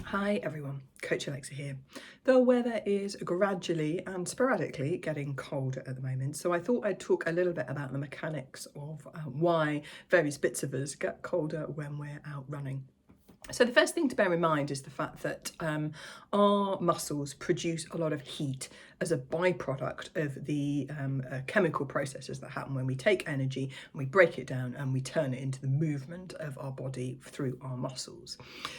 Hi everyone, Coach Alexa here. The weather is gradually and sporadically getting colder at the moment, so I thought I'd talk a little bit about the mechanics of why various bits of us get colder when we're out running. So the first thing to bear in mind is the fact that our muscles produce a lot of heat as a byproduct of the chemical processes that happen when we take energy and we break it down and we turn it into the movement of our body through our muscles.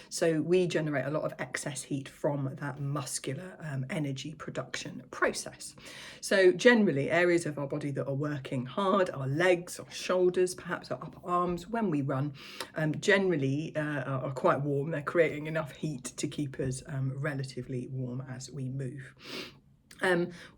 So we generate a lot of excess heat from that muscular energy production process. So generally areas of our body that are working hard, our legs, our shoulders, perhaps our upper arms, when we run, generally are quite warm. They're creating enough heat to keep us relatively warm as we move.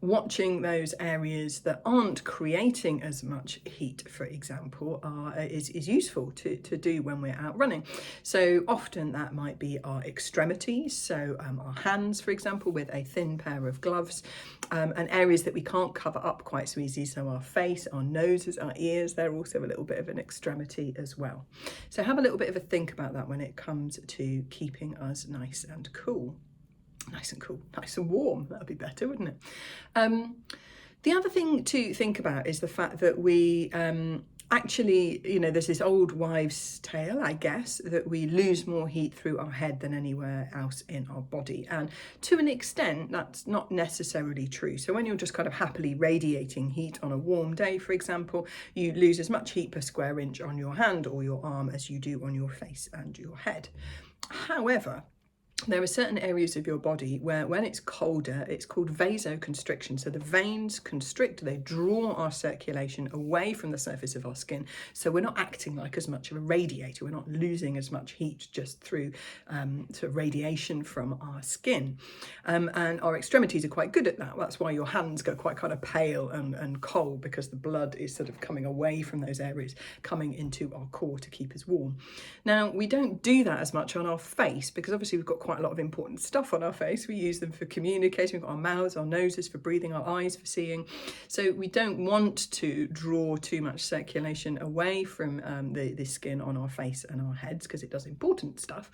Watching those areas that aren't creating as much heat, for example, is useful to do when we're out running. So often that might be our extremities, so our hands, for example, with a thin pair of gloves, and areas that we can't cover up quite so easily, so our face, our noses, our ears, they're also a little bit of an extremity as well. So have a little bit of a think about that when it comes to keeping us nice and cool. Nice and cool, nice and warm, that would be better, wouldn't it? The other thing to think about is the fact that we actually, there's this old wives' tale, I guess, that we lose more heat through our head than anywhere else in our body. And to an extent, that's not necessarily true. So when you're just kind of happily radiating heat on a warm day, for example, you lose as much heat per square inch on your hand or your arm as you do on your face and your head. However, there are certain areas of your body where when it's colder, it's called vasoconstriction. So the veins constrict, they draw our circulation away from the surface of our skin. So we're not acting like as much of a radiator. We're not losing as much heat just through sort of radiation from our skin. And our extremities are quite good at that. That's why your hands go quite kind of pale and cold, because the blood is sort of coming away from those areas, coming into our core to keep us warm. Now, we don't do that as much on our face because obviously we've got quite a lot of important stuff on our face. We use them for communicating. We've got our mouths, our noses for breathing, our eyes for seeing. So we don't want to draw too much circulation away from the skin on our face and our heads because it does important stuff.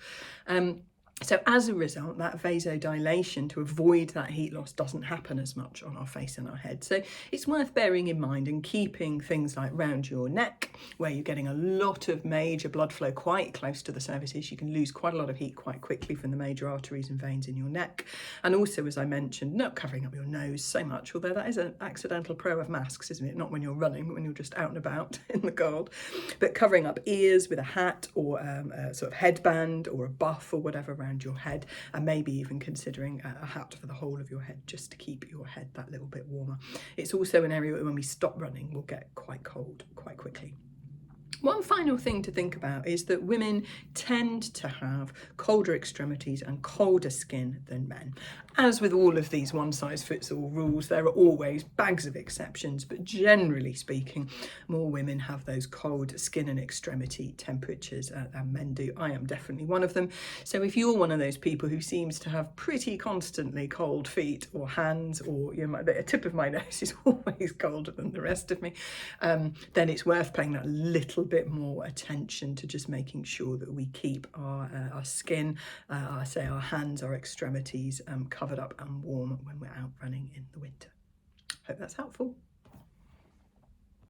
So as a result, that vasodilation to avoid that heat loss doesn't happen as much on our face and our head. So it's worth bearing in mind and keeping things like round your neck, where you're getting a lot of major blood flow quite close to the surfaces. You can lose quite a lot of heat quite quickly from the major arteries and veins in your neck. And also, as I mentioned, not covering up your nose so much, although that is an accidental pro of masks, isn't it? Not when you're running, but when you're just out and about in the cold. But covering up ears with a hat or a sort of headband or a buff or whatever around your head, and maybe even considering a hat for the whole of your head just to keep your head that little bit warmer. It's also an area where when we stop running, we'll get quite cold quite quickly. One final thing to think about is that women tend to have colder extremities and colder skin than men. As with all of these one-size-fits-all rules, there are always bags of exceptions, but generally speaking, more women have those cold skin and extremity temperatures than men do. I am definitely one of them. So if you're one of those people who seems to have pretty constantly cold feet or hands, or the tip of my nose is always colder than the rest of me, then it's worth paying that little bit more attention to just making sure that we keep our skin, our hands, our extremities covered up and warm when we're out running in the winter. Hope that's helpful.